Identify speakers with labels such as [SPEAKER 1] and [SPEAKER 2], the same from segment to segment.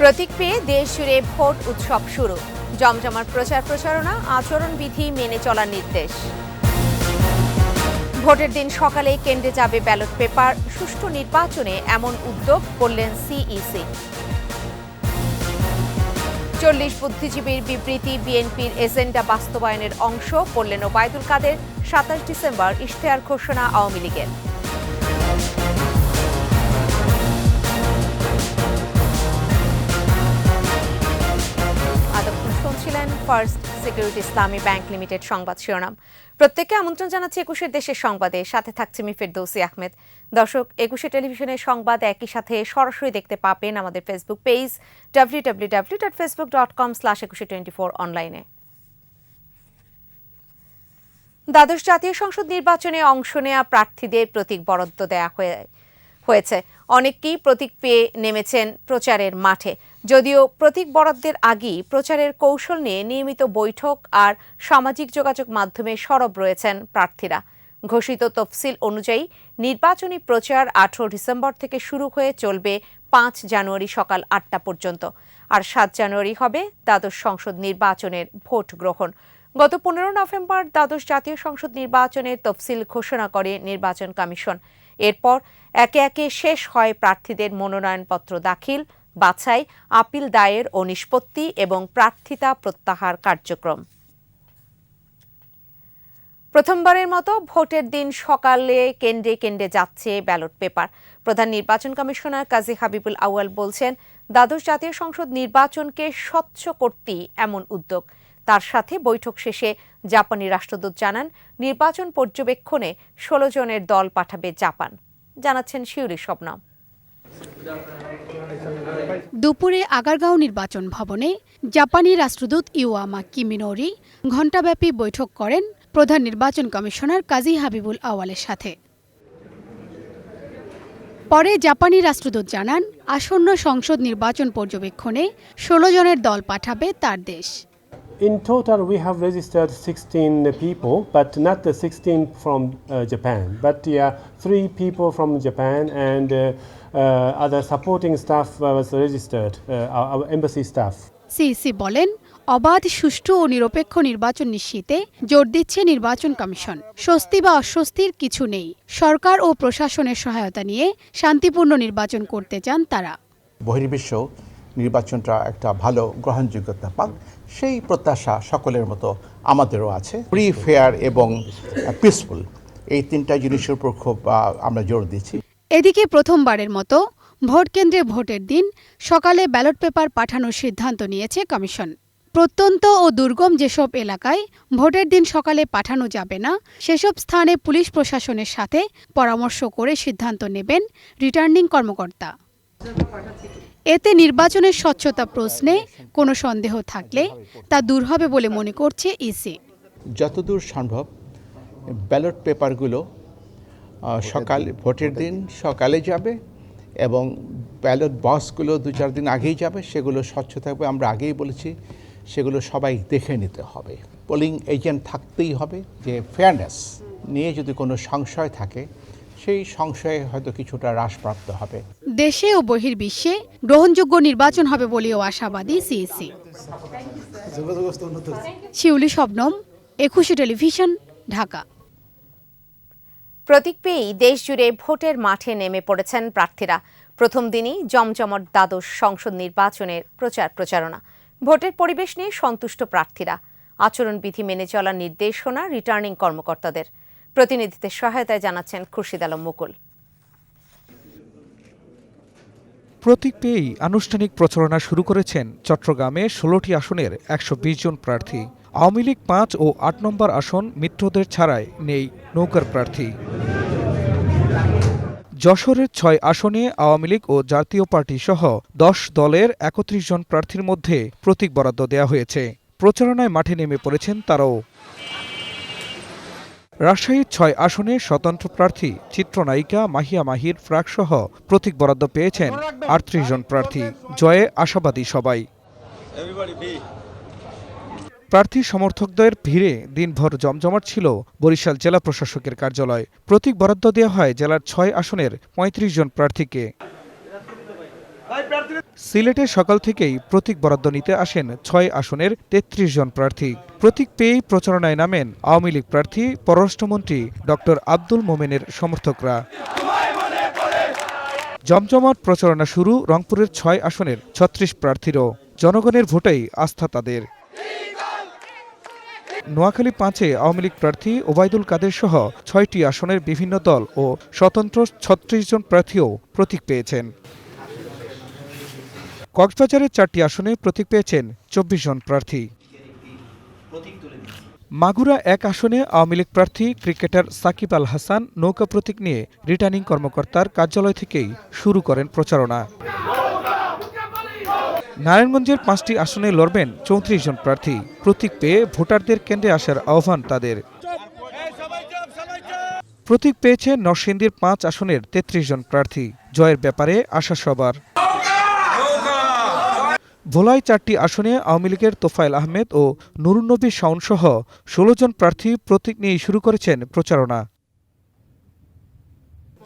[SPEAKER 1] প্রতীক পেয়ে দেশ জুড়ে ভোট উৎসব শুরু। জমজমাট প্রচার প্রচারণা, আচরণবিধি মেনে চলার নির্দেশ। ভোটের দিন সকালে কেন্দ্রে যাবে ব্যালট পেপার। সুষ্ঠু নির্বাচনে এমন উদ্যোগ বললেন সিইসি। 40 বুদ্ধিজীবীর বিবৃতি বিএনপির এজেন্ডা বাস্তবায়নের অংশ বললেন ওবায়দুল কাদের। 27 ডিসেম্বর ইশতেহার ঘোষণা আওয়ামী লীগের। শুনছিলেন ফার্স্ট সিকিউরিটি ইসলামী ব্যাংক লিমিটেড সংবাদ শিরোনাম। প্রত্যেককে আমন্ত্রণ জানাচ্ছি 21 দেশের সংবাদে। সাথে থাকছে আমি ফেরদৌসী আহমেদ। দর্শক, 21 টেলিভিশনের সংবাদ একই সাথে সরাসরি দেখতে পাবেন আমাদের ফেসবুক পেজ www.facebook.com/2124 অনলাইনে। দ্বাদশ জাতীয় সংসদ নির্বাচনে অংশ নেওয়া প্রার্থীদের প্রতীক বরাদ্দ দেওয়া হয়েছে। অনেকেই প্রতীক পেয়ে নেমেছেন প্রচারের মাঠে। যদিও প্রতীক বরাদ্দের আগেই প্রচারের কৌশল নিয়ে নিয়মিত বৈঠক আর সামাজিক যোগাযোগ মাধ্যমে সরব রয়েছেন প্রার্থীরা। ঘোষিত তফসিল অনুযায়ী নির্বাচনী প্রচার 18 ডিসেম্বর থেকে শুরু হয়ে চলবে 5 জানুয়ারি সকাল 8টা পর্যন্ত। আর 7 জানুয়ারি হবে দ্বাদশ সংসদ নির্বাচনের ভোট গ্রহণ। গত 15 নভেম্বর দ্বাদশ জাতীয় সংসদ নির্বাচনের তফসিল ঘোষণা করে নির্বাচন কমিশন। এরপর একে একে শেষ হয় প্রার্থীদের মনোনয়নপত্র দাখিল, বাছাই, আপিল দায়ের ও নিষ্পত্তি এবং প্রার্থিতা প্রত্যাহার কার্যক্রম। প্রথমবারের মতো ভোটের দিন সকালে কেন্দ্রে কেন্দ্রে যাচ্ছে ব্যালট পেপার। প্রধান নির্বাচন কমিশনার কাজী হাবিবুল আউয়াল বলছেন, দ্বাদশ জাতীয় সংসদ নির্বাচনকে স্বচ্ছ করতেই এমন উদ্যোগ। তার সাথে বৈঠক শেষে জাপানি রাষ্ট্রদূত জানান, নির্বাচন পর্যবেক্ষণে 16 জনের দল পাঠাবে জাপান। জানাচ্ছেন শিউরি শবনম।
[SPEAKER 2] দুপুরে আগারগাঁও নির্বাচন ভবনে জাপানি রাষ্ট্রদূত ইওয়ামা কিমিনোরি ঘণ্টাব্যাপী বৈঠক করেন প্রধান নির্বাচন কমিশনার কাজী হাবিবুল আউয়ালের সাথে। পরে জাপানি রাষ্ট্রদূত জানান, আসন্ন সংসদ নির্বাচন পর্যবেক্ষণে 16 জনের দল পাঠাবে তার দেশ।
[SPEAKER 3] In total, we have registered 16 people, but not the 16 from Japan, but 3 people from Japan and other supporting staff was registered, our embassy staff.
[SPEAKER 2] CEC বলেন, অবাধ, সুষ্ঠু ও নিরপেক্ষ নির্বাচন নিশ্চিতে জোর দিচ্ছে নির্বাচন কমিশন। স্বস্তি বা অস্বস্তির কিছু নেই। সরকার ও প্রশাসনের সহায়তা নিয়ে শান্তিপূর্ণ নির্বাচন করতে চান তারা।
[SPEAKER 4] বহির্বিশ্ব নির্বাচনটা একটা ভালো গ্রহণযোগ্যতা পাক, সেই প্রত্যাশা সকলের মতো আমাদেরও আছে। ফ্রি, ফেয়ার এবং পিসফুল, এই 3টা জিনিসের উপর খুব আমরা জোর দিচ্ছি।
[SPEAKER 2] এদিকে প্রথমবারের মতো ভোট কেন্দ্রে ভোটের দিন সকালে ব্যালট পেপার পাঠানোর সিদ্ধান্ত নিয়েছে কমিশন। প্রত্যন্ত ও দুর্গম যেসব এলাকায় ভোটের দিন সকালে পাঠানো যাবে না, সেসব স্থানে পুলিশ প্রশাসনের সাথে পরামর্শ করে সিদ্ধান্ত নেবেন রিটার্নিং কর্মকর্তা। এতে নির্বাচনের স্বচ্ছতা প্রশ্নে কোনো সন্দেহ থাকলে তা দূর হবে বলে মনে করছে ইসি।
[SPEAKER 4] যতদূর সম্ভব ব্যালট পেপারগুলো ভোটের দিন সকালে যাবে এবং ব্যালট বক্সগুলো 2-4 দিন আগেই যাবে, সেগুলো স্বচ্ছ থাকবে। আমরা আগেই বলেছি সেগুলো সবাই দেখে নিতে হবে। পোলিং এজেন্ট থাকতেই হবে। যে ফেয়ারনেস নিয়ে যদি কোনো সংশয় থাকে, সেই সংশয়ে হয়তো কিছুটা হ্রাসপ্রাপ্ত হবে।
[SPEAKER 2] দেশে ও বহির্বিশ্বে গ্রহণযোগ্য নির্বাচন হবে বলেও আশাবাদী সিইসি। শিউলি শবনম, 21 টেলিভিশন, ঢাকা।
[SPEAKER 1] প্রতীক পেয়েই দেশ জুড়ে ভোটের মাঠে নেমে পড়েছেন প্রার্থীরা। প্রথম দিনই জমজমাট দ্বাদশ সংসদ নির্বাচনের প্রচার প্রচারণা। ভোটের পরিবেশ নিয়ে সন্তুষ্ট প্রার্থীরা। আচরণবিধি মেনে চলার নির্দেশনা রিটার্নিং কর্মকর্তাদের। প্রতিনিধিদের সহায়তায় জানাচ্ছেন খুরশিদ আলম মুকুল।
[SPEAKER 5] প্রতীক পেয়েই আনুষ্ঠানিক প্রচারণা শুরু করেছেন চট্টগ্রামে 16টি আসনের 120 জন প্রার্থী। আওয়ামী লীগ 5 ও 8 নম্বর আসন মিত্রদের ছাড়াই নেই নৌকার প্রার্থী। যশোরের 6 আসনে আওয়ামী লীগ ও জাতীয় পার্টি সহ 10 দলের 31 জন প্রার্থীর মধ্যে প্রতীক বরাদ্দ দেওয়া হয়েছে। প্রচারণায় মাঠে নেমে পড়েছেন তারাও। রাজশাহীর 6 আসনে স্বতন্ত্র প্রার্থী চিত্রনায়িকা মাহিয়া মাহির ফ্রাক সহ প্রতীক বরাদ্দ পেয়েছেন 38 জন প্রার্থী। জয়ে আশাবাদী সবাই। প্রার্থী সমর্থকদের ভিড়ে দিনভর জমজমাট ছিল বরিশাল জেলা প্রশাসকের কার্যালয়। প্রতীক বরাদ্দ দেওয়া হয় জেলার 6 আসনের 35 জন প্রার্থীকে। সিলেটে সকাল থেকেই প্রতীক বরাদ্দ নিতে আসেন ৬ আসনের ৩৩ জন প্রার্থী। প্রতীক পেয়েই প্রচারণায় নামেন আওয়ামী লীগ প্রার্থী পররাষ্ট্রমন্ত্রী ডক্টর আব্দুল মোমেনের সমর্থকরা। জমজমাট প্রচারণা শুরু রংপুরের ৬ আসনের ৩৬ প্রার্থীরও। জনগণের ভোটেই আস্থা তাদের। নোয়াখালী ৫-এ আওয়ামী লীগ প্রার্থী ওবায়দুল কাদের সহ ৬টি আসনের বিভিন্ন দল ও স্বতন্ত্র ৩৬ জন প্রার্থীও প্রতীক পেয়েছেন। কক্সবাজারের ৪টি আসনে প্রতীক পেয়েছেন ২৪ জন প্রার্থী। মাগুরা ১ আসনে আওয়ামী লীগ প্রার্থী ক্রিকেটার সাকিব আল হাসান নৌকা প্রতীক নিয়ে রিটার্নিং কর্মকর্তার কার্যালয় থেকেই শুরু করেন প্রচারণা। নারায়ণগঞ্জের ৫টি আসনে লড়বেন ৩৪ জন প্রার্থী। প্রতীক পেয়ে ভোটারদের কেন্দ্রে আসার আহ্বান তাদের। প্রতীক পেয়েছে নরসিংদীর ৫ আসনের ৩৩ জন প্রার্থী। জয়ের ব্যাপারে আশা সবার। ভোলায় ৪টি আসনে আওয়ামী লীগের তোফায়েল আহমেদ ও নুরুন্নবী শাওন সহ ১৬ জন প্রার্থী প্রতীক নিয়েই শুরু করেছেন প্রচারণা।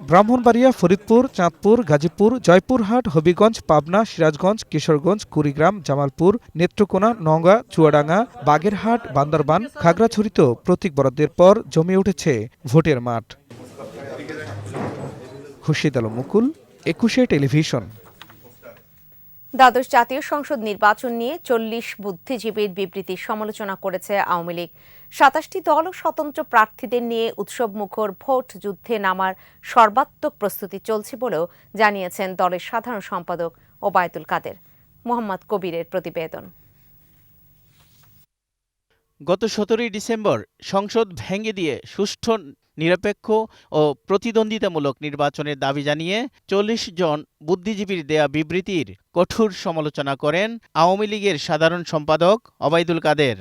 [SPEAKER 5] ব্রাহ্মণবাড়িয়া, ফরিদপুর, চাঁদপুর, গাজীপুর, জয়পুরহাট, হবিগঞ্জ, পাবনা, সিরাজগঞ্জ, কিশোরগঞ্জ, কুড়িগ্রাম, জামালপুর, নেত্রকোনা, নওগাঁ, চুয়াডাঙ্গা, বাগেরহাট, বান্দরবান, খাগড়াছড়িতেও প্রতীক বরাদ্দের পর জমে উঠেছে ভোটের মাঠ। খুরশিদ আলম মুকুল, ২১শে টেলিভিশন।
[SPEAKER 1] দ্বাদশ জাতীয় সংসদ নির্বাচন নিয়ে ৪০ বুদ্ধিজীবীর বিবৃতির সমালোচনা করেছে আওয়ামী লীগ। ২৭টি দল ও স্বতন্ত্র প্রার্থীদের নিয়ে উৎসবমুখর ভোট যুদ্ধে নামার সর্বাত্মক প্রস্তুতি চলছে বলেও জানিয়েছেন দলের সাধারণ সম্পাদক ওবায়দুল কাদের। মোহাম্মদ কবিরের প্রতিবেদন।
[SPEAKER 6] গত ১৭ ডিসেম্বর সংসদ ভেঙে দিয়ে সুষ্ঠু, নিরপেক্ষ ও প্রতিদ্বন্দ্বিতামূলক নির্বাচনের দাবি জানিয়ে ৪০ জন বুদ্ধিজীবীর দেয়া বিবৃতির কঠোর সমালোচনা করেন আওয়ামী লীগের সাধারণ সম্পাদক ওবায়দুল কাদের।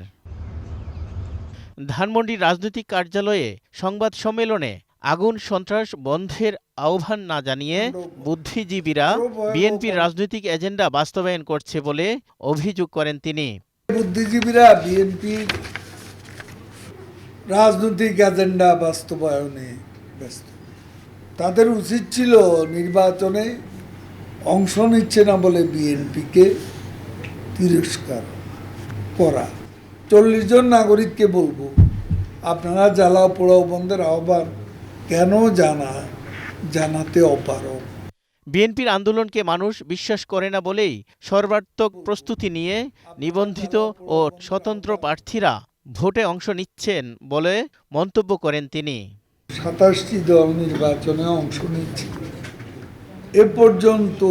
[SPEAKER 6] ধানমন্ডির রাজনৈতিক কার্যালয়ে সংবাদ সম্মেলনে আগুন সন্ত্রাস বন্ধের আহ্বান না জানিয়ে বুদ্ধিজীবীরা বিএনপির রাজনৈতিক এজেন্ডা বাস্তবায়ন করছে বলে অভিযোগ করেন তিনি।
[SPEAKER 7] বুদ্ধিজীবীরা বিএনপির রাজনৈতিক এজেন্ডা বাস্তবায়নে ব্যস্ত। তাদের উচিত ছিল নির্বাচনে অংশ নিচ্ছে না বলে বিএনপিকে তিরস্কার করা। ৪০ জন নাগরিককে বলবো, আপনারা জ্বালাও পোড়াও বন্ধের আহ্বান কেন জানাতে অপারগ।
[SPEAKER 6] বিএনপির আন্দোলনকে মানুষ বিশ্বাস করে না বলেই সর্বাত্মক প্রস্তুতি নিয়ে নিবন্ধিত ও স্বতন্ত্র প্রার্থীরা ভোটে অংশ নিচ্ছেন বলে মন্তব্য করেন তিনি।
[SPEAKER 7] ২৭টি দল নির্বাচনে অংশ নিচ্ছে। এ পর্যন্ত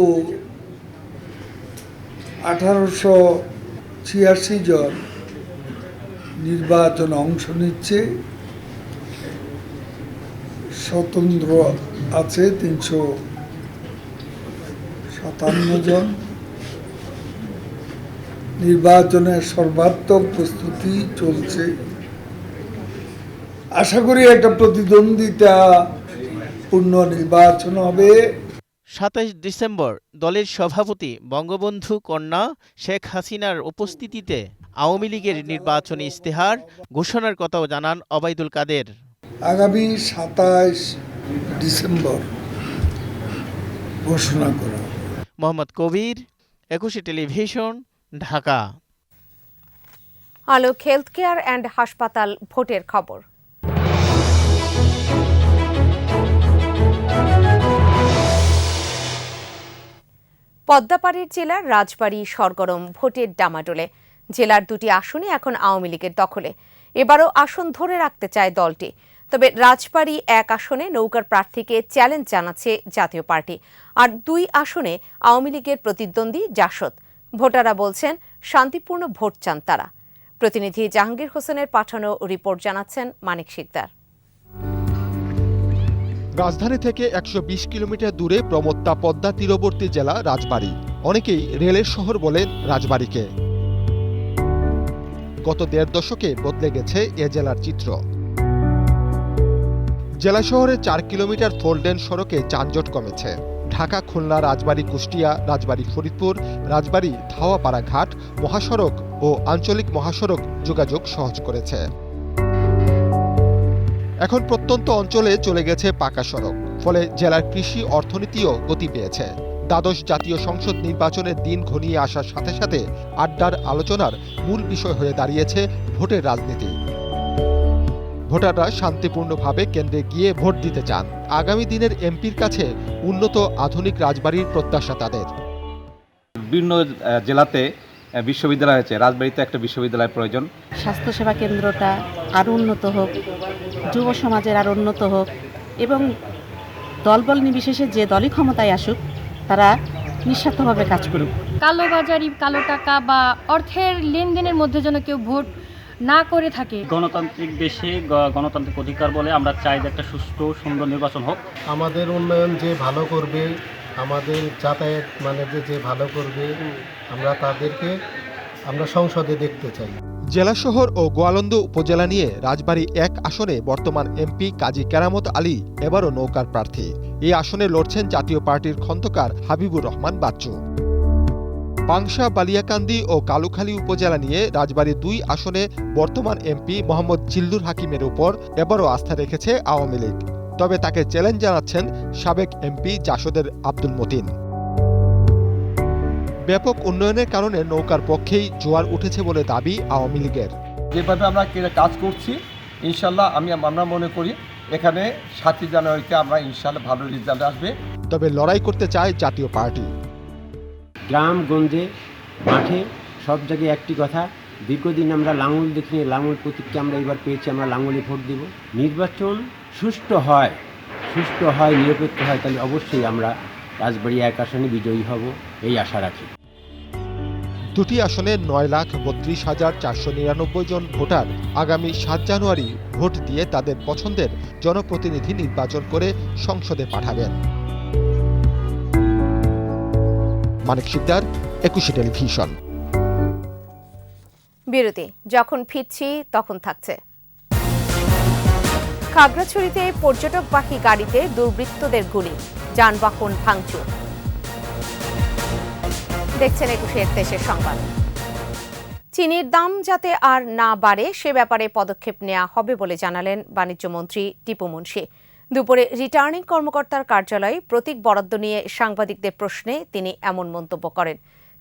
[SPEAKER 7] ১৮৮৬ জন নির্বাচনে অংশ নিচ্ছে। স্বতন্ত্র আছে ৩৫৭ জন। নির্বাচনের সর্বাত্মক প্রস্তুতি চলছে। আশা করি একটা প্রতিদ্বন্দ্বিতা পূর্ণ নির্বাচন হবে।
[SPEAKER 6] ২৭ ডিসেম্বর দলের সভাপতি বঙ্গবন্ধু কন্যা শেখ হাসিনার উপস্থিতিতে আওয়ামী লীগের নির্বাচনী ইশতেহার ঘোষণার কথাও জানান ওবায়দুল কাদের।
[SPEAKER 7] আগামী ২৭ ডিসেম্বর ঘোষণা করা।
[SPEAKER 6] মোহাম্মদ কবির, ২১শে television, Dhaka.
[SPEAKER 1] Alok health care and হাসপাতাল ভোটের খবর। পদ্মাপাড়ের জেলার রাজবাড়ী সরগরম ভোটের ডামাডোলে। জেলার ২টি আসনে এখন আওয়ামী লীগের দখলে। এবারও আসন ধরে রাখতে চায় দলটি। তবে রাজবাড়ী ১ আসনে নৌকার প্রার্থীকে চ্যালেঞ্জ জানাচ্ছে জাতীয় পার্টি। আর ২ আসনে আওয়ামী লীগের প্রতিদ্বন্দ্বী জাসদ। ভোটাররা বলছেন শান্তিপূর্ণ ভোট চান তারা। প্রতিনিধি জাহাঙ্গীর হোসেনের পাঠানো রিপোর্ট জানাচ্ছেন মানিক শিকদার।
[SPEAKER 8] রাজধানী থেকে ১২০ কিলোমিটার দূরে প্রমত্তা পদ্মা তীরবর্তী জেলা রাজবাড়ী। অনেকেই রেলের শহর বলেন রাজবাড়ীকে। গত ১.৫ দশকে বদলে গেছে এ জেলার চিত্র। জেলা শহরে ৪ কিলোমিটার ফোরলেন সড়কে যানজট কমেছে। ঢাকা, খুলনা, রাজবাড়ী, কুষ্টিয়া, রাজবাড়ী, ফরিদপুর, রাজবাড়ী, ধাওয়াপাড়া ঘাট মহাসড়ক ও আঞ্চলিক মহাসড়ক যোগাযোগ সহজ করেছে। এখন প্রত্যন্ত অঞ্চলে চলে গেছে পাকা সড়ক, ফলে জেলার কৃষি অর্থনীতিও গতি পেয়েছে। দ্বাদশ জাতীয় সংসদ নির্বাচনের দিন ঘনিয়ে আসার সাথে সাথে আড্ডার আলোচনার মূল বিষয় হয়ে দাঁড়িয়েছে ভোটের রাজনীতি। ভোটাররা শান্তিপূর্ণভাবে কেন্দ্রে গিয়ে ভোট দিতে চান। আগামী দিনের এমপির কাছে উন্নত আধুনিক রাজবাড়ির প্রত্যাশা তাদের।
[SPEAKER 9] বিভিন্ন জেলাতে বিশ্ববিদ্যালয় হয়েছে, রাজবাড়িতে একটা বিশ্ববিদ্যালয় প্রয়োজন।
[SPEAKER 10] স্বাস্থ্যসেবা কেন্দ্রটা আরও উন্নত হোক, যুব সমাজের আরও উন্নত হোক এবং দলবল নির্বিশেষে যে দলই ক্ষমতায় আসুক তারা নিঃস্বার্থভাবে কাজ করুক।
[SPEAKER 11] কালোবাজারি, কালো টাকা বা অর্থের লেনদেনের মধ্যে যেন কেউ ভোট না করে থাকে।
[SPEAKER 12] গণতান্ত্রিক দেশে গণতান্ত্রিক অধিকার বলে আমরা চাই যে একটা সুষ্ঠু সুন্দর নির্বাচন হোক।
[SPEAKER 13] আমাদের উন্নয়ন যে ভালো করবে, আমাদের যাতায়াত মানে যে ভালো করবে, আমরা সংসদে দেখতে চাই।
[SPEAKER 8] জেলা শহর ও গোয়ালন্দ উপজেলা নিয়ে রাজবাড়ী 1 আসনে বর্তমান এমপি কাজী কেরামত আলী এবারও নৌকার প্রার্থী। এই আসনে লড়ছেন জাতীয় পার্টির খন্দকার হাবিবুর রহমান বাচ্চু। পাংশা, বালিয়াকান্দি ও কালুখালী উপজেলা নিয়ে রাজবাড়ী 2 আসনে বর্তমান এমপি মোহাম্মদ জিল্লুর হাকিমের উপর এবারও আস্থা রেখেছে আওয়ামী লীগ। তবে তাকে চ্যালেঞ্জ জানাচ্ছেন সাবেক এমপি জাসদের আব্দুল মতিন। ব্যাপক উন্নয়নের কারণে নৌকার পক্ষেই জোয়ার উঠেছে বলে দাবি আওয়ামী লীগের।
[SPEAKER 14] যেভাবে আমরা কাজ করছি ইনশাল্লাহ আমরা মনে করি এখানে 7 জানুয়ারিতে আমরা ইনশাল্লাহ ভালো রেজাল্ট আসবে।
[SPEAKER 8] তবে লড়াই করতে চায় জাতীয় পার্টি।
[SPEAKER 15] গ্রাম গঞ্জে মাঠে সব জায়গায় একটি কথা, দীর্ঘদিন আমরা লাঙল দেখিনি, লাঙল প্রতীককে আমরা এবার পেয়েছি, আমরা লাঙলে ভোট দেব। নির্বাচন সুষ্ঠু হয়, নিরপেক্ষ হয়, তাহলে অবশ্যই আমরা রাজবাড়ী 1 আসনে বিজয়ী হব এই আশা রাখি।
[SPEAKER 8] 2টি আসনে 9,32,499 জন ভোটার আগামী 7 জানুয়ারি ভোট দিয়ে তাদের পছন্দের জনপ্রতিনিধি নির্বাচন করে সংসদে পাঠাবেন। মানিক শিকদার, 21 টেলিভিশন।
[SPEAKER 1] বিরতি, যখন ফিরছি তখন থাকছে। খাগড়াছড়িতে পর্যটকবাহী গাড়িতে দুর্বৃত্তদের গুলি, যানবাহন ভাঙচুর। দেখছেন 21 দেশের সংবাদ। চিনির দাম যাতে আর না বাড়ে সে ব্যাপারে পদক্ষেপ নেওয়া হবে বলে জানালেন বাণিজ্যমন্ত্রী টিপু মুনশি। দুপুরে রিটার্নিং কর্মকর্তার কার্যালয়ে প্রতীক বরাদ্দ নিয়ে সাংবাদিকদের প্রশ্নে তিনি এমন মন্তব্য করেন।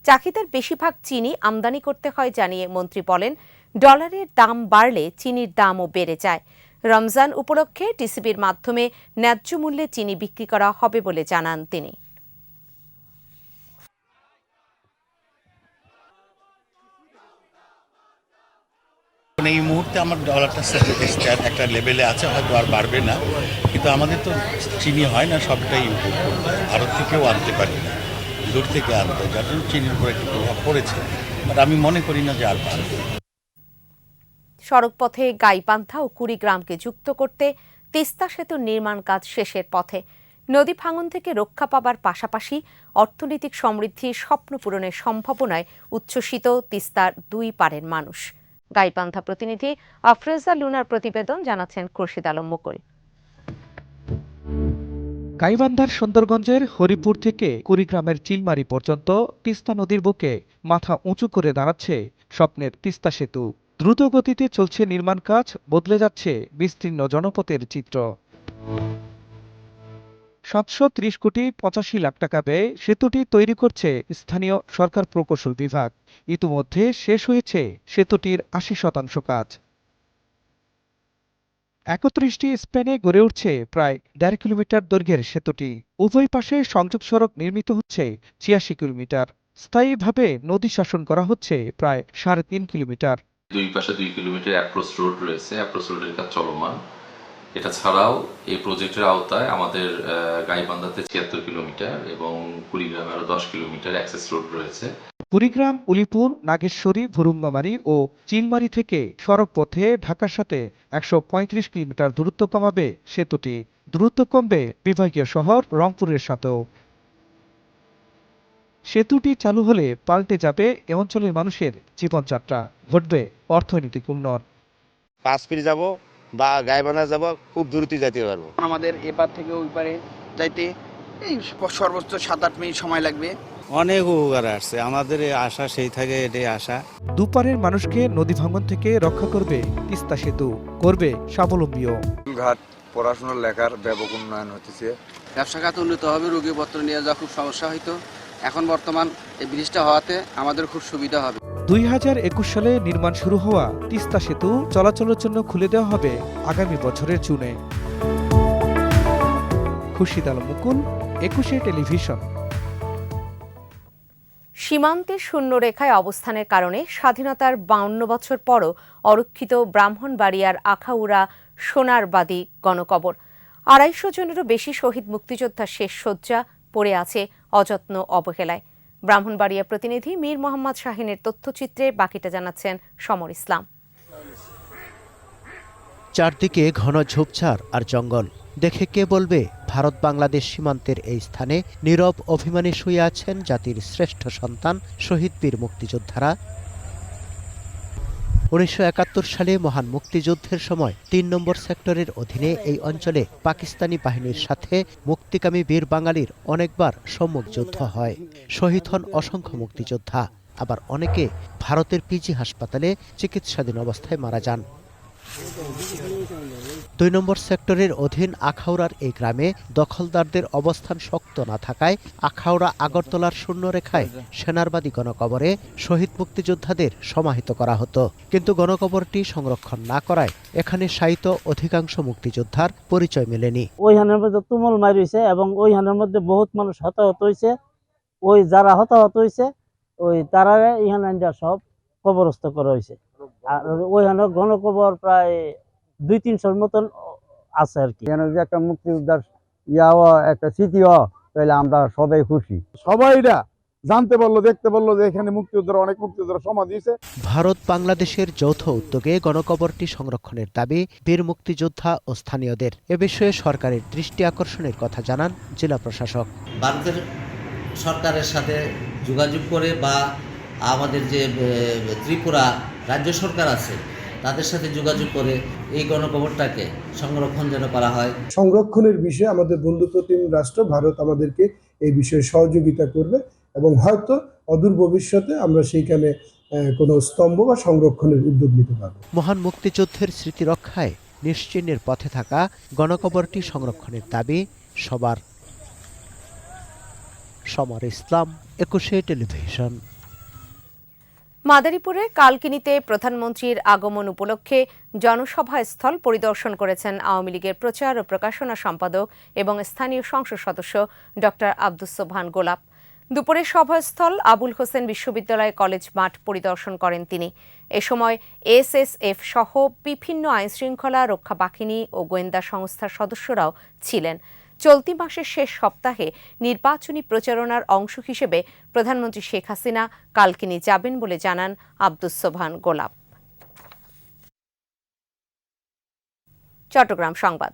[SPEAKER 1] চাহিদার বেশিরভাগ চিনি আমদানি করতে হয় জানিয়ে মন্ত্রী বলেন, ডলারের দাম বাড়লে চিনির দামও বেড়ে যায়। রমজান উপলক্ষে টিসিবির মাধ্যমে ন্যায্য মূল্যে চিনি বিক্রি করা হবে বলে জানান তিনি।
[SPEAKER 16] এই মুহূর্তে আমার ডলারটা একটা লেভেলে আছে, হয়তো আর বাড়বে না, কিন্তু আমাদের তো চিনি হয় না, সবটাই ইম্পোর্ট করতে হয়। ভারত থেকেও আনতে পারি না, দূর থেকে আনতে হয়, যার জন্য চিনির উপর একটু প্রভাব পড়েছে, বাট আমি মনে করি না যে আর বাড়বে।
[SPEAKER 1] সড়কপথে গাইবান্ধা ও কুড়িগ্রামকে যুক্ত করতে তিস্তা সেতুর নির্মাণ কাজ শেষের পথে। নদী ভাঙন থেকে রক্ষা পাবার পাশাপাশি অর্থনৈতিক সমৃদ্ধির স্বপ্ন পূরণের সম্ভাবনায় উচ্ছ্বসিত তিস্তার 2 পারের মানুষ। গাইবান্ধা প্রতিনিধি আফরোজা লুনার প্রতিবেদন, জানাচ্ছেন খুরশিদ আলম মুকুল।
[SPEAKER 5] গাইবান্ধার সুন্দরগঞ্জের হরিপুর থেকে কুড়িগ্রামের চিলমারি পর্যন্ত তিস্তা নদীর বুকে মাথা উঁচু করে দাঁড়াচ্ছে স্বপ্নের তিস্তা সেতু। দ্রুত গতিতে চলছে নির্মাণ কাজ, বদলে যাচ্ছে বিস্তীর্ণ জনপথের চিত্র। 730 কোটি 85 লাখ টাকা ব্যয়ে সেতুটি তৈরি করছে স্থানীয় সরকার প্রকৌশল বিভাগ। ইতিমধ্যে শেষ হয়েছে সেতুটির 80% কাজ। 31টি স্প্যানে গড়ে উঠছে প্রায় 1.5 কিলোমিটার দৈর্ঘ্যের সেতুটি। উভয় পাশে সংযোগ সড়ক নির্মিত হচ্ছে 86 কিলোমিটার। স্থায়ীভাবে নদী শাসন করা হচ্ছে প্রায় 3.5 কিলোমিটার।
[SPEAKER 17] 2 পাশে 2 কিলোমিটার অ্যাপ্রোচ রোড রয়েছে, অ্যাপ্রোচ রোডের কাজ চলমান। এটা ছাড়াও এই প্রজেক্টের আওতায় আমাদের গাইবান্ধাতে 76 কিলোমিটার এবং কুড়িগ্রামে আরো 10 কিলোমিটার অ্যাক্সেস রোড রয়েছে।
[SPEAKER 5] কুড়িগ্রাম, উলিপুর, নাগেশ্বরী, ভুরুঙ্গামারী ও চিলমারি থেকে সড়ক পথে ঢাকার সাথে 135 কিলোমিটার দূরত্ব কমাবে সেতুটি। দূরত্ব কমবে বিভাগীয় শহর রংপুরের সাথেও। সেতুটি চালু হলে পাল্টে যাবে এ অঞ্চলের মানুষের জীবনযাত্রা, ঘটবে অর্থনৈতিক উন্নয়ন।
[SPEAKER 18] 5 ফিট যাব বা গাইবান্ধা যাব, খুব দ্রুত যেতে পারবো।
[SPEAKER 19] আমাদের এপার থেকে ওই পারে যাইতে এই সর্বোচ্চ 7-8 মিনিট সময় লাগবে।
[SPEAKER 20] অনেক উপকার আসছে, আমাদের আশা সেই থেকে এটাই আশা।
[SPEAKER 5] দুপারের মানুষকে নদী ভাঙন থেকে রক্ষা করবে তিস্তা সেতু, করবে স্বাবলম্বীও।
[SPEAKER 21] ঘাট পড়াশোনার লেখার ব্যাপক উন্নয়ন হচ্ছে।
[SPEAKER 19] ব্যবসা খাত উন্নত হবে, রোগীপত্র নিয়ে যাওয়া খুব সমস্যা হইতো। এখন বর্তমান এই ব্রিজটা হওয়াতে আমাদের খুব সুবিধা হবে।
[SPEAKER 5] 2021 সালে নির্মাণ শুরু হওয়া তিস্তা সেতু চলাচলের জন্য খুলে দেওয়া হবে আগামী বছরের জুনে। খুরশিদ আলম মুকুল, 21 টেলিভিশন।
[SPEAKER 1] সীমান্তের শূন্যরেখায় অবস্থানের কারণে স্বাধীনতার 52 বছর পরও অরক্ষিত ব্রাহ্মণবাড়িয়ার আখাউড়া সোনারবাদী গণকবর। 250 জনেরও বেশি শহীদ মুক্তিযোদ্ধার শেষ শয্যা পড়ে আছে অযত্ন অবহেলায়। ব্রাহ্মণবাড়িয়া প্রতিনিধি মীর মোহাম্মদ শাহিনের তথ্যচিত্রে বাকিটা জানাচ্ছেন সমর ইসলাম।
[SPEAKER 21] চারদিকে ঘন ঝোপঝাড় আর জঙ্গল দেখে কে বলবে ভারত বাংলাদেশ সীমান্তের এই স্থানে নীরব অভিমানী শুয়ে আছেন জাতির শ্রেষ্ঠ সন্তান শহীদ বীর মুক্তিযোদ্ধারা। 1971 সালে মহান মুক্তিযুদ্ধের সময় 3 নম্বর সেক্টরের অধীনে এই অঞ্চলে পাকিস্তানি বাহিনীর সাথে মুক্তিকামী বীর বাঙালির অনেকবার সম্মুখ যুদ্ধ হয়। শহীদ হন অসংখ্য মুক্তিযোদ্ধা, আবার অনেকে ভারতের পিজি হাসপাতালে চিকিৎসাধীন অবস্থায় মারা যান। 2 নম্বর সেক্টরের অধীন আখাউড়ার এই গ্রামে দখলদারদের অবস্থান শক্ত না থাকায় আখাউড়া আগরতলার শূন্যরেখায় সেনারবাদী গণকবরে শহীদ মুক্তিযোদ্ধাদের সমাহিত করা হতো, কিন্তু গণকবরটি সংরক্ষণ না করায় এখানে শায়িত অধিকাংশ মুক্তিযোদ্ধার পরিচয় মেলেনি।
[SPEAKER 22] ওইখানের মধ্যে তুমুল মার হয়েছে এবং ওইখানের মধ্যে বহুত মানুষ হতাহত হয়েছে। ওই যারা হতাহত হয়েছে ওই তারা এখানে সব কবরস্থ করা হয়েছে। আর ওইখানে গণকবর প্রায় 200-300 মতন আছে আর কি।
[SPEAKER 23] এখানে যে একটা মুক্তিযোদ্ধার একটা স্মৃতি তাহলে আমরা সবাই খুশি। সবাই এটা জানতে পারলো, দেখতে পারলো যে এখানে মুক্তিযোদ্ধারা অনেক মুক্তিযোদ্ধারা সমাধি দিয়েছে।
[SPEAKER 21] ভারত বাংলাদেশের যৌথ উদ্যোগে গণকবরটি সংরক্ষণের দাবি বীর মুক্তিযোদ্ধা ও স্থানীয়দের। এ বিষয়ে সরকারের দৃষ্টি আকর্ষণের কথা জানান জেলা প্রশাসক।
[SPEAKER 24] ভারতের সরকারের সাথে যোগাযোগ করে বা আমাদের যে ত্রিপুরা রাজ্য সরকার আছে তাদের সাথে যোগাযোগ করে এই গণকবরটাকে সংরক্ষণ যেন করা হয়।
[SPEAKER 25] সংরক্ষণের বিষয়ে আমাদের বন্ধু প্রতিম রাষ্ট্র ভারত আমাদেরকে এই বিষয়ে সহযোগিতা করবে এবং হয়তো অদূর ভবিষ্যতে আমরা সেইখানে কোনো স্তম্ভ বা সংরক্ষণের উদ্যোগ নিতে পারব।
[SPEAKER 21] মহান মুক্তিযুদ্ধের স্মৃতি রক্ষায় নিশ্চিহ্নের পথে থাকা গণকবরটি সংরক্ষণের দাবি সবার। সমর ইসলাম, 21 টেলিভিশন।
[SPEAKER 1] মাদারীপুরে কালকিনিতে প্রধানমন্ত্রীর আগমন উপলক্ষে জনসভাস্থল পরিদর্শন করেছেন আওয়ামী লীগের প্রচার ও প্রকাশনা সম্পাদক এবং স্থানীয় সংসদ সদস্য ডক্টর আব্দুস সোবহান গোলাপ। দুপুরে সভাস্থল আবুল হোসেন বিশ্ববিদ্যালয় কলেজ মাঠ পরিদর্শন করেন তিনি। এ সময় এসএসএফ সহ বিভিন্ন আইনশৃঙ্খলা রক্ষা বাহিনী ও গোয়েন্দা সংস্থার সদস্যরাও ছিলেন। চলতি মাসের শেষ সপ্তাহে নির্বাচনী প্রচারণার অংশ হিসেবে প্রধানমন্ত্রী শেখ হাসিনা কালকিনি যাবেন বলে জানান আব্দুস সোবহান গোলাপ। চট্টগ্রাম সংবাদ।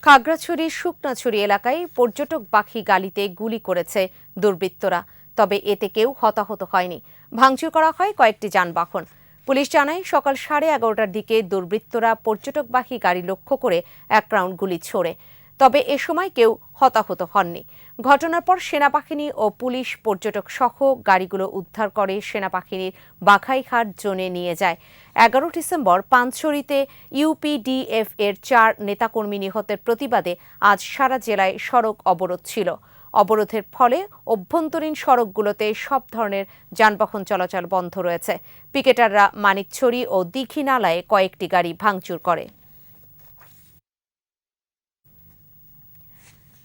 [SPEAKER 1] খাগড়াছড়ির শুকনাছড়ি এলাকায় পর্যটকবাহী গাড়িতে গুলি করেছে দুর্বৃত্তরা, তবে এতে কেউ হতাহত হয়নি। ভাঙচুর করা হয় কয়েকটি যানবাহন। পুলিশ জানায় সকাল 11:30টার দিকে দুর্বৃত্তরা পর্যটকবাহী গাড়ি লক্ষ্য করে 1 রাউন্ড গুলি ছোড়ে, তবে এ সময় কেউ হতাহত হননি। ঘটনার পর সেনাবাহিনী ও পুলিশ পর্যটক সহ গাড়িগুলো উদ্ধার করে সেনাবাহিনীর বাঘাইঘাট জোনে নিয়ে যায়। 11 ডিসেম্বর পানছড়িতে ইউপিডিএফ এর 4 নেতাকর্মী নিহতের প্রতিবাদে আজ সারা জেলায় সড়ক অবরোধ ছিল। অবরোধের ফলে অভ্যন্তরীণ সড়কগুলোতে সব ধরনের যানবাহন চলাচল বন্ধ রয়েছে। পিকেটাররা মানিকছড়ি ও দীঘিনালায় কয়েকটি গাড়ি ভাঙচুর করে।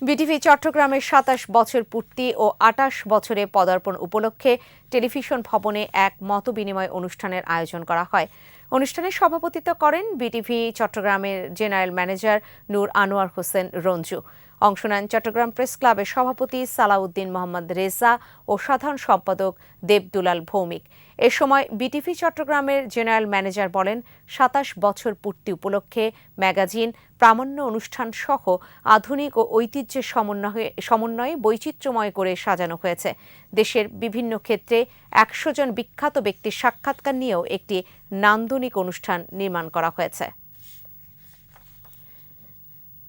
[SPEAKER 1] বিটিভি চট্টগ্রামের 27 বছর পূর্তি ও 28 বছরে পদার্পণ উপলক্ষে টেলিভিশন ভবনে এক মতবিনিময় অনুষ্ঠানের আয়োজন করা হয়। অনুষ্ঠানে সভাপতিত্ব করেন বিটিভি চট্টগ্রামের জেনারেল ম্যানেজার নূর আনোয়ার হোসেন রঞ্জু। অংশ নেন চট্টগ্রাম প্রেস ক্লাবের সভাপতি সালাউদ্দিন মোহাম্মদ রেজা ও সাধারণ সম্পাদক দেবদুলাল ভৌমিক। এ সময় বিটিভি চট্টগ্রামের জেনারেল ম্যানেজার বলেন, 27 বছর পূর্তি উপলক্ষে ম্যাগাজিন, প্রামাণ্য অনুষ্ঠান সহ আধুনিক ও ঐতিহ্যের সমন্বয়ে বৈচিত্র্যময় করে সাজানো হয়েছে। দেশের বিভিন্ন ক্ষেত্রে 100 জন বিখ্যাত ব্যক্তির সাক্ষাৎকার নিয়েও একটি নান্দনিক অনুষ্ঠান নির্মাণ করা হয়েছে।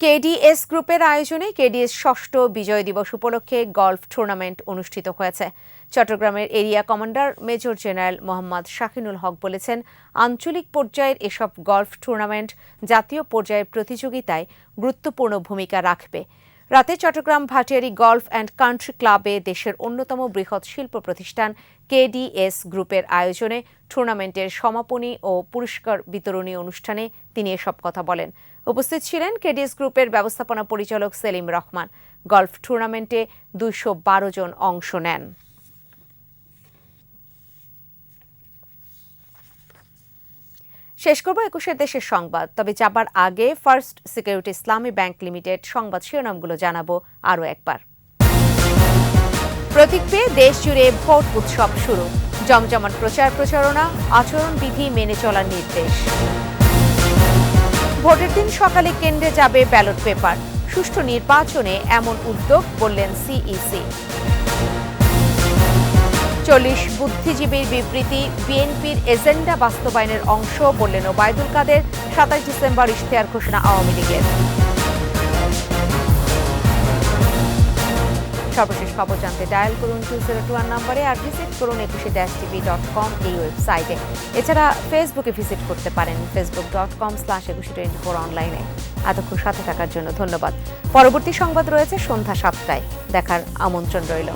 [SPEAKER 1] কেডিএস গ্রুপের আয়োজনে কেডিএস ষষ্ঠ বিজয় দিবস উপলক্ষে গলফ টুর্নামেন্ট অনুষ্ঠিত হয়েছে। চট্টগ্রামের area commander major general Mohammad Shakinul Haque বলেছেন, আঞ্চলিক পর্যায়ের এসব গলফ টুর্নামেন্ট জাতীয় পর্যায়ের প্রতিযোগিতায় গুরুত্বপূর্ণ ভূমিকা রাখবে। রাতে Chattogram Bhatiary golf and country ক্লাবে দেশের অন্যতম বৃহৎ শিল্প প্রতিষ্ঠান কেডিএস গ্রুপের আয়োজনে টুর্নামেন্টের সমাপনী ও পুরস্কার বিতরণী অনুষ্ঠানে তিনি এসব কথা বলেন। উপস্থিত ছিলেন কেডিএস গ্রুপের ব্যবস্থাপনা পরিচালক সেলিম রহমান। গলফ টুর্নামেন্টে 212 জন অংশ নেন। শেষ করব 21 দেশের সংবাদ, তবে যাবার আগে ফার্স্ট সিকিউরিটি ইসলামী ব্যাংক লিমিটেড সংবাদ শিরোনামগুলো জানাবো আরও একবার। প্রতীক পেয়ে দেশ জুড়ে ভোট উৎসব শুরু, জমজমাট প্রচার প্রচারণা, আচরণবিধি মেনে চলার নির্দেশ। ভোটের দিন সকালে কেন্দ্রে যাবে ব্যালট পেপার, সুষ্ঠু নির্বাচনে এমন উদ্যোগ বললেন সিইসি। 40 বুদ্ধিজীবীর বিবৃতি বিএনপির এজেন্ডা বাস্তবায়নের অংশ বললেন ওবায়দুল কাদের। 27 ডিসেম্বর ইশতেহার ঘোষণা আওয়ামী লীগের। সর্বশেষ খবর জানতে ডায়াল করুন 2021 নম্বরে আর ভিজিট করুন 21-tv.com এই ওয়েবসাইটে। এছাড়া ফেসবুকে ভিজিট করতে পারেন facebook.com/2124 অনলাইনে। এতক্ষণ সাথে থাকার জন্য ধন্যবাদ। পরবর্তী সংবাদ রয়েছে সন্ধ্যা 7টায়, দেখার আমন্ত্রণ রইল।